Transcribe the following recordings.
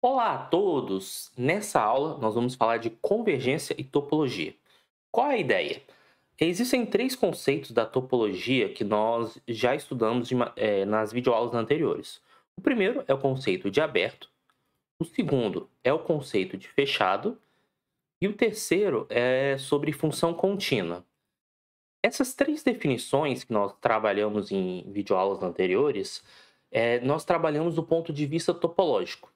Olá a todos! Nessa aula, nós vamos falar de convergência e topologia. Qual é a ideia? Existem três conceitos da topologia que nós já estudamos nas videoaulas anteriores. O primeiro é o conceito de aberto, o segundo é o conceito de fechado e o terceiro é sobre função contínua. Essas três definições que nós trabalhamos em videoaulas anteriores, nós trabalhamos do ponto de vista topológico.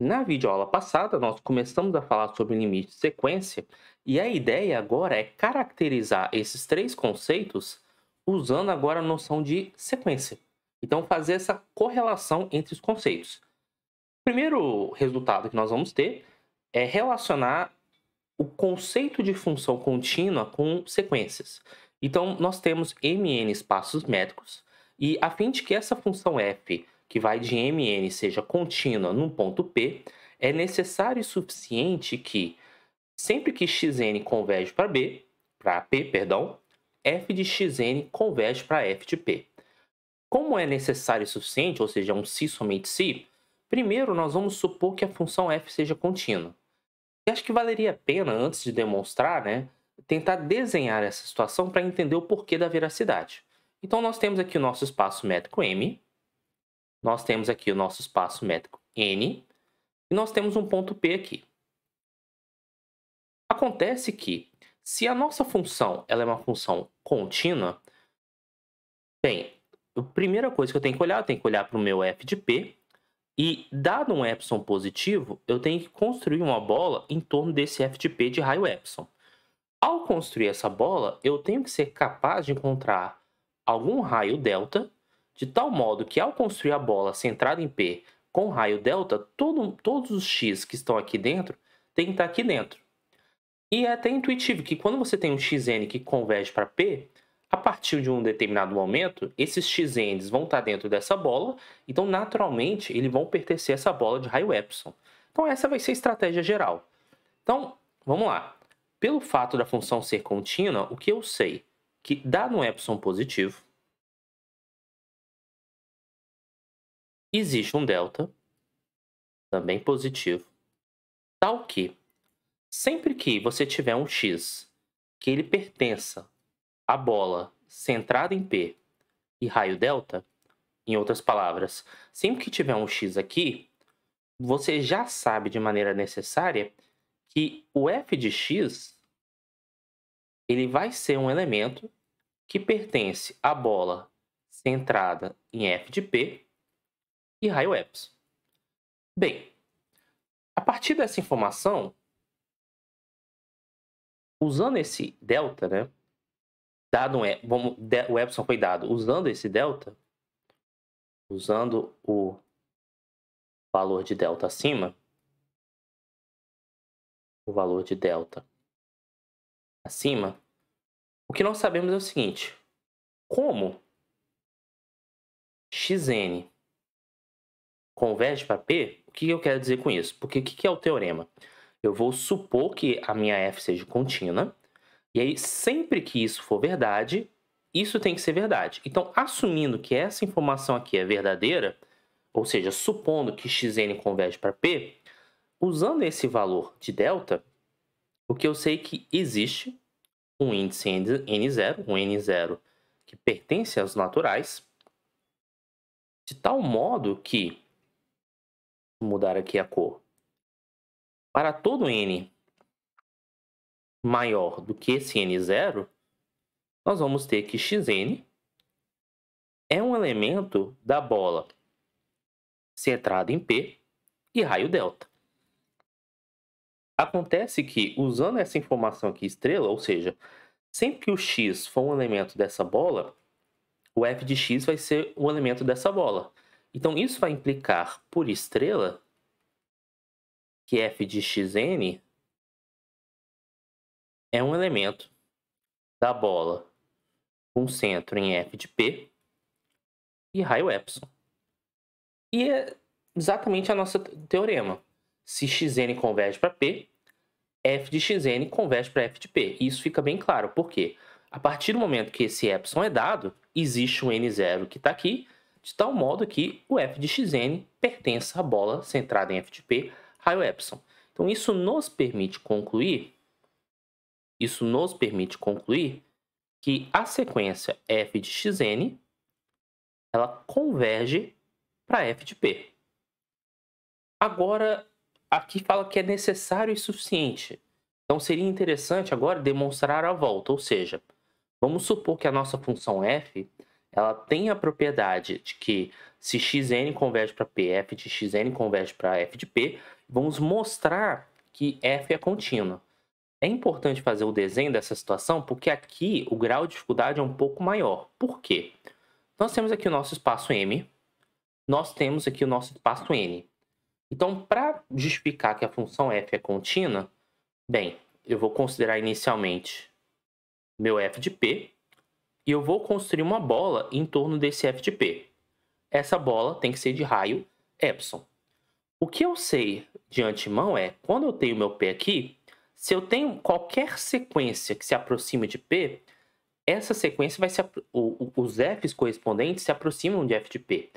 Na videoaula passada, nós começamos a falar sobre limite de sequência e a ideia agora é caracterizar esses três conceitos usando agora a noção de sequência. Então, fazer essa correlação entre os conceitos. O primeiro resultado que nós vamos ter é relacionar o conceito de função contínua com sequências. Então, nós temos mn espaços métricos e a fim de que essa função f, que vai de mn, seja contínua num ponto P, é necessário e suficiente que, sempre que xn converge para P, perdão, f de xn converge para f de P. Como é necessário e suficiente, ou seja, um se somente se, primeiro nós vamos supor que a função f seja contínua. E acho que valeria a pena, antes de demonstrar, tentar desenhar essa situação para entender o porquê da veracidade. Então, nós temos aqui o nosso espaço métrico M, nós temos aqui o nosso espaço métrico N, e nós temos um ponto P aqui. Acontece que, se a nossa função ela é uma função contínua, bem, a primeira coisa que eu tenho que olhar para o meu f de P, e, dado um epsilon positivo, eu tenho que construir uma bola em torno desse f de P de raio epsilon. Ao construir essa bola, eu tenho que ser capaz de encontrar algum raio delta, de tal modo que, ao construir a bola centrada em P com raio delta, todos os x que estão aqui dentro têm que estar aqui dentro. E é até intuitivo que, quando você tem um xn que converge para P, a partir de um determinado momento, esses xn's vão estar dentro dessa bola, então, naturalmente, eles vão pertencer a essa bola de raio epsilon. Então, essa vai ser a estratégia geral. Então, vamos lá. Pelo fato da função ser contínua, o que eu sei? Que, dado um epsilon positivo, existe um delta, também positivo, tal que, sempre que você tiver um x que ele pertença à bola centrada em P e raio delta, em outras palavras, sempre que tiver um x aqui, você já sabe de maneira necessária que o f de x ele vai ser um elemento que pertence à bola centrada em f de P e raio epsilon. Bem, a partir dessa informação, usando esse delta, o epsilon foi dado usando esse delta, usando o valor de delta acima, o valor de delta acima, o que nós sabemos é o seguinte: como xn converge para P, o que eu quero dizer com isso? Porque o que é o teorema? Eu vou supor que a minha f seja contínua, e aí sempre que isso for verdade, isso tem que ser verdade. Então, assumindo que essa informação aqui é verdadeira, ou seja, supondo que xn converge para P, usando esse valor de delta, o que eu sei é que existe um índice n0, um n0 que pertence aos naturais, de tal modo que, vou mudar aqui a cor, para todo n maior do que esse n0, nós vamos ter que xn é um elemento da bola centrada em P e raio delta. Acontece que, usando essa informação aqui estrela, ou seja, sempre que o x for um elemento dessa bola, o f de x vai ser um elemento dessa bola. Então, isso vai implicar, por estrela, que f de xn é um elemento da bola com centro em f de P e raio epsilon. E é exatamente a nossa teorema. Se xn converge para P, f de xn converge para f de P. E isso fica bem claro. Por quê? A partir do momento que esse epsilon é dado, existe um n0 que está aqui, de tal modo que o f de xn pertence à bola centrada em f de p, raio epsilon. Então, isso nos permite concluir que a sequência f de xn ela converge para f de p. Agora, aqui fala que é necessário e suficiente. Então, seria interessante agora demonstrar a volta, ou seja, vamos supor que a nossa função f ela tem a propriedade de que se xn converge para p, f de xn converge para f de p, vamos mostrar que f é contínua. É importante fazer o desenho dessa situação porque aqui o grau de dificuldade é um pouco maior. Por quê? Nós temos aqui o nosso espaço M, nós temos aqui o nosso espaço N. Então, para justificar que a função f é contínua, bem, eu vou considerar inicialmente meu f de p e eu vou construir uma bola em torno desse f de p. Essa bola tem que ser de raio epsilon. O que eu sei de antemão é, quando eu tenho meu p aqui, se eu tenho qualquer sequência que se aproxime de p, essa sequência vai se os f's correspondentes se aproximam de f de p.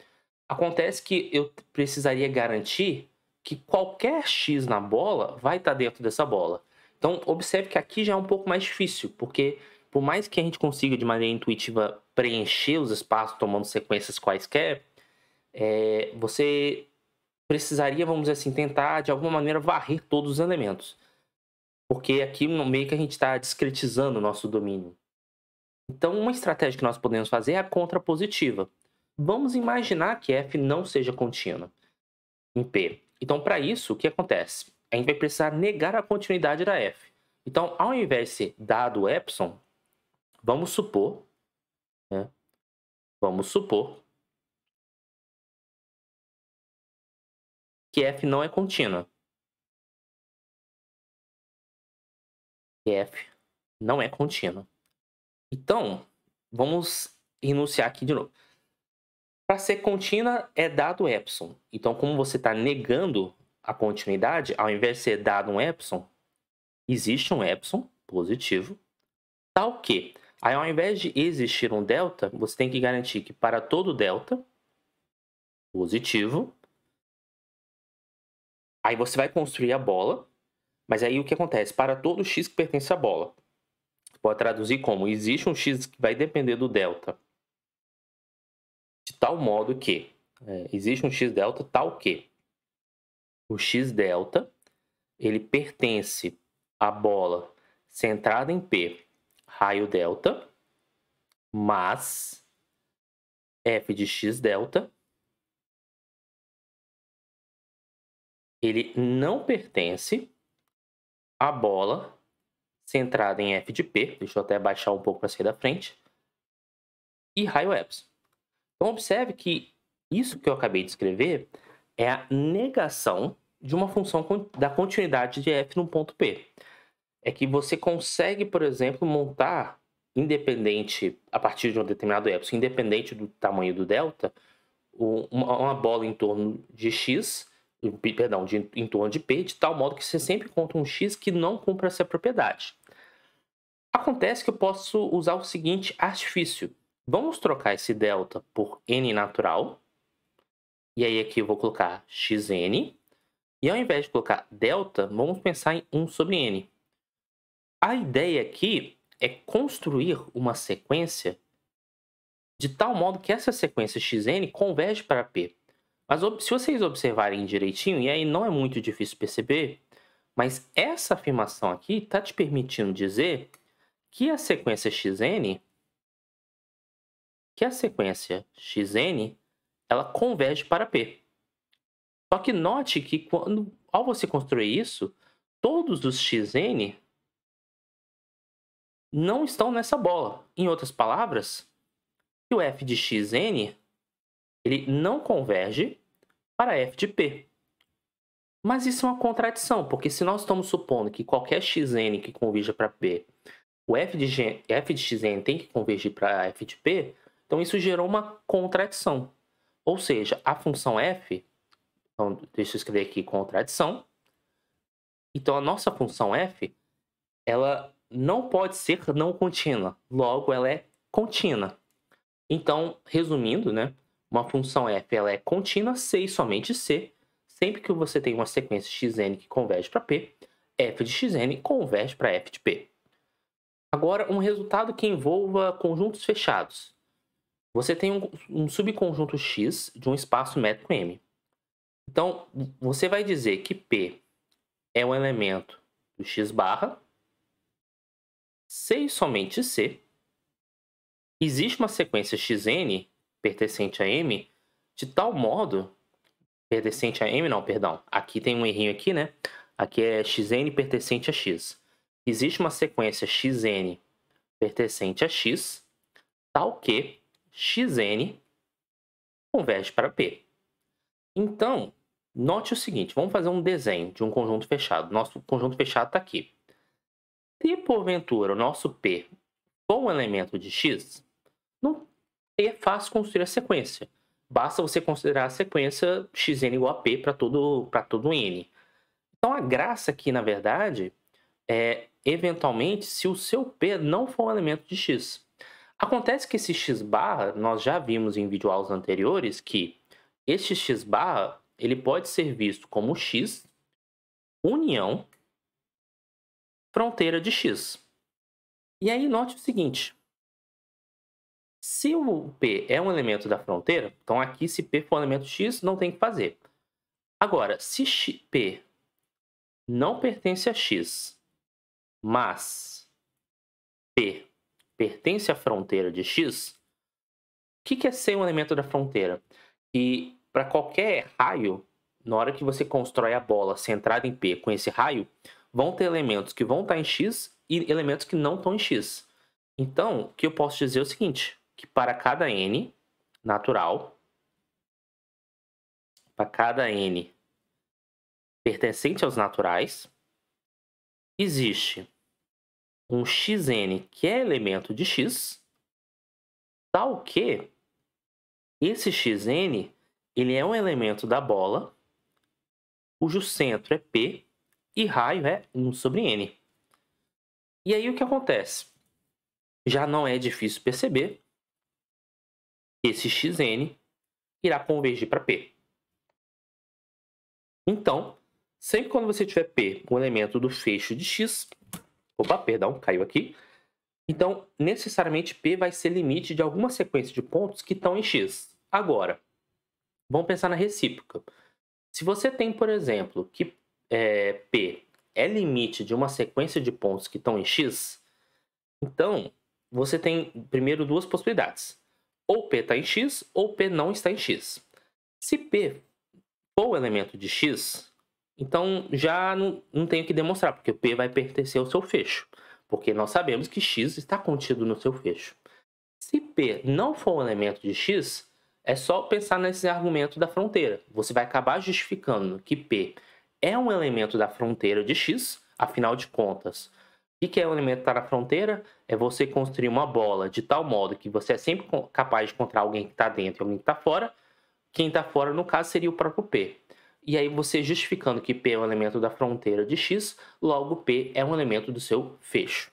Acontece que eu precisaria garantir que qualquer x na bola vai estar dentro dessa bola. Então, observe que aqui já é um pouco mais difícil, porque por mais que a gente consiga de maneira intuitiva preencher os espaços tomando sequências quaisquer, você precisaria, vamos dizer assim, tentar de alguma maneira varrer todos os elementos. Porque aqui no meio que a gente está discretizando o nosso domínio. Então, uma estratégia que nós podemos fazer é a contrapositiva. Vamos imaginar que f não seja contínua em P. Então, para isso, o que acontece? A gente vai precisar negar a continuidade da f. Então, ao invés de ser dado epsilon, vamos supor que f não é contínua. Que f não é contínua. Então, vamos enunciar aqui de novo. Para ser contínua, é dado epsilon. Então, como você está negando a continuidade, ao invés de ser dado um epsilon, existe um epsilon positivo, tal que, aí, ao invés de existir um delta, você tem que garantir que para todo delta positivo, aí você vai construir a bola, mas aí o que acontece? Para todo x que pertence à bola, você pode traduzir como existe um x que vai depender do delta, de tal modo que existe um x delta tal que o x delta ele pertence à bola centrada em P, raio delta, mas f de x delta ele não pertence à bola centrada em f de P, deixa eu até baixar um pouco para sair da frente, e raio epsilon. Então, observe que isso que eu acabei de escrever é a negação de uma função da continuidade de f no ponto P. É que você consegue, por exemplo, montar, independente, a partir de um determinado epsilon, independente do tamanho do delta, uma bola em torno de x, perdão, em torno de P, de tal modo que você sempre encontra um x que não cumpre essa propriedade. Acontece que eu posso usar o seguinte artifício. Vamos trocar esse delta por n natural. E aí aqui eu vou colocar xn. E ao invés de colocar delta, vamos pensar em 1 sobre n. A ideia aqui é construir uma sequência de tal modo que essa sequência xn converge para P. Mas se vocês observarem direitinho, e aí não é muito difícil perceber, mas essa afirmação aqui está te permitindo dizer que a sequência xn, ela converge para P. Só que note que ao você construir isso, todos os xn não estão nessa bola. Em outras palavras, o f de xn ele não converge para f de P. Mas isso é uma contradição, porque se nós estamos supondo que qualquer xn que converja para P, o f de xn tem que convergir para f de P, então isso gerou uma contradição. Ou seja, a função f, então deixa eu escrever aqui contradição, então a nossa função f, ela não pode ser não contínua, logo ela é contínua. Então, resumindo, uma função f ela é contínua se e somente se, sempre que você tem uma sequência xn que converge para p, f de xn converge para f de p. Agora, um resultado que envolva conjuntos fechados. Você tem um subconjunto X de um espaço métrico M. Então, você vai dizer que P é um elemento do X barra, se e somente se existe uma sequência Xn pertencente a M de tal modo, pertencente a M não, perdão, aqui tem um errinho aqui, né? Aqui é Xn pertencente a X. Existe uma sequência Xn pertencente a X, tal que Xn converge para P. Então, note o seguinte, vamos fazer um desenho de um conjunto fechado. Nosso conjunto fechado está aqui. Se porventura o nosso P for um elemento de X, não é fácil construir a sequência. Basta você considerar a sequência Xn igual a P para todo N. Então, a graça aqui, na verdade, é, eventualmente, se o seu P não for um elemento de X. Acontece que esse X barra, nós já vimos em videoaulas anteriores que este X barra ele pode ser visto como X união fronteira de X. E aí note o seguinte, se o P é um elemento da fronteira, então aqui se P for um elemento X, não tem o que fazer. Agora, se P não pertence a X, mas P pertence à fronteira de X, o que é ser um elemento da fronteira? E para qualquer raio, na hora que você constrói a bola centrada em P com esse raio, vão ter elementos que vão estar em X e elementos que não estão em X. Então, o que eu posso dizer é o seguinte, que para cada N natural, para cada N pertencente aos naturais, existe um Xn que é elemento de X, tal que esse Xn ele é um elemento da bola, cujo centro é P e raio é 1 sobre N. E aí o que acontece? Já não é difícil perceber que esse Xn irá convergir para P. Então, sempre quando você tiver P, um elemento do fecho de X, opa, perdão, caiu aqui. Então, necessariamente P vai ser limite de alguma sequência de pontos que estão em X. Agora, vamos pensar na recíproca. Se você tem, por exemplo, que P é limite de uma sequência de pontos que estão em X, então você tem primeiro duas possibilidades. Ou P está em X, ou P não está em X. Se P for o elemento de X, então já não tenho que demonstrar, porque o P vai pertencer ao seu fecho. Porque nós sabemos que X está contido no seu fecho. Se P não for um elemento de X, é só pensar nesse argumento da fronteira. Você vai acabar justificando que P é um elemento da fronteira de X, afinal de contas. O que é um elemento que está na fronteira? É você construir uma bola de tal modo que você é sempre capaz de encontrar alguém que está dentro e alguém que está fora. Quem está fora, no caso, seria o próprio P. E aí você justificando que P é um elemento da fronteira de X, logo P é um elemento do seu fecho.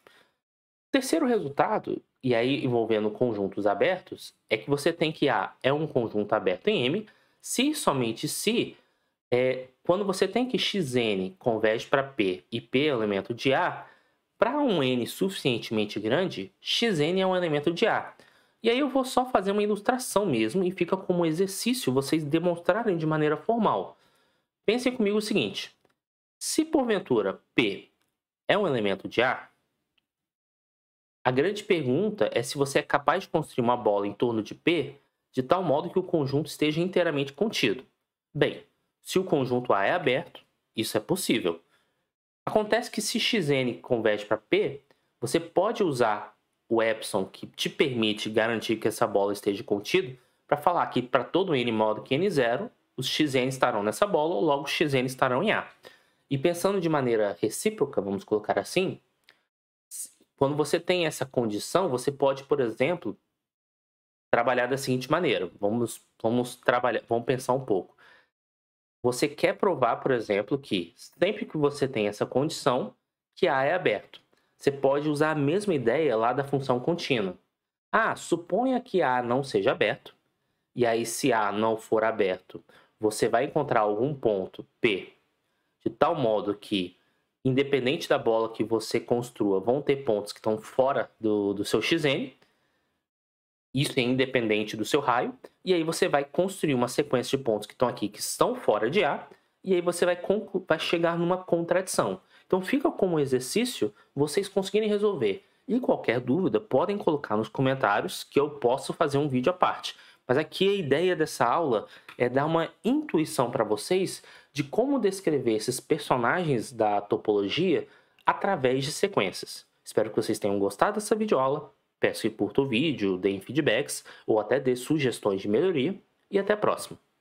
O terceiro resultado, e aí envolvendo conjuntos abertos, é que você tem que A é um conjunto aberto em M, se e somente se, quando você tem que Xn converge para P e P é um elemento de A, para um N suficientemente grande, Xn é um elemento de A. E aí eu vou só fazer uma ilustração mesmo e fica como exercício vocês demonstrarem de maneira formal. Pensem comigo o seguinte, se porventura P é um elemento de A, a grande pergunta é se você é capaz de construir uma bola em torno de P de tal modo que o conjunto esteja inteiramente contido. Bem, se o conjunto A é aberto, isso é possível. Acontece que se Xn converge para P, você pode usar o epsilon que te permite garantir que essa bola esteja contida para falar que para todo n modo que n0, os Xn estarão nessa bola, ou logo os Xn estarão em A. E pensando de maneira recíproca, vamos colocar assim, quando você tem essa condição, você pode, por exemplo, trabalhar da seguinte maneira. Vamos pensar um pouco. Você quer provar, por exemplo, que sempre que você tem essa condição, que A é aberto. Você pode usar a mesma ideia lá da função contínua. Suponha que A não seja aberto e aí se A não for aberto, você vai encontrar algum ponto P, de tal modo que, independente da bola que você construa, vão ter pontos que estão fora do seu XN, isso é independente do seu raio, e aí você vai construir uma sequência de pontos que estão aqui, que estão fora de A, e aí você vai chegar numa contradição. Então fica como exercício vocês conseguirem resolver. E qualquer dúvida, podem colocar nos comentários que eu posso fazer um vídeo à parte. Mas aqui a ideia dessa aula é dar uma intuição para vocês de como descrever esses personagens da topologia através de sequências. Espero que vocês tenham gostado dessa videoaula. Peço que curta o vídeo, deem feedbacks ou até dê sugestões de melhoria. E até a próxima!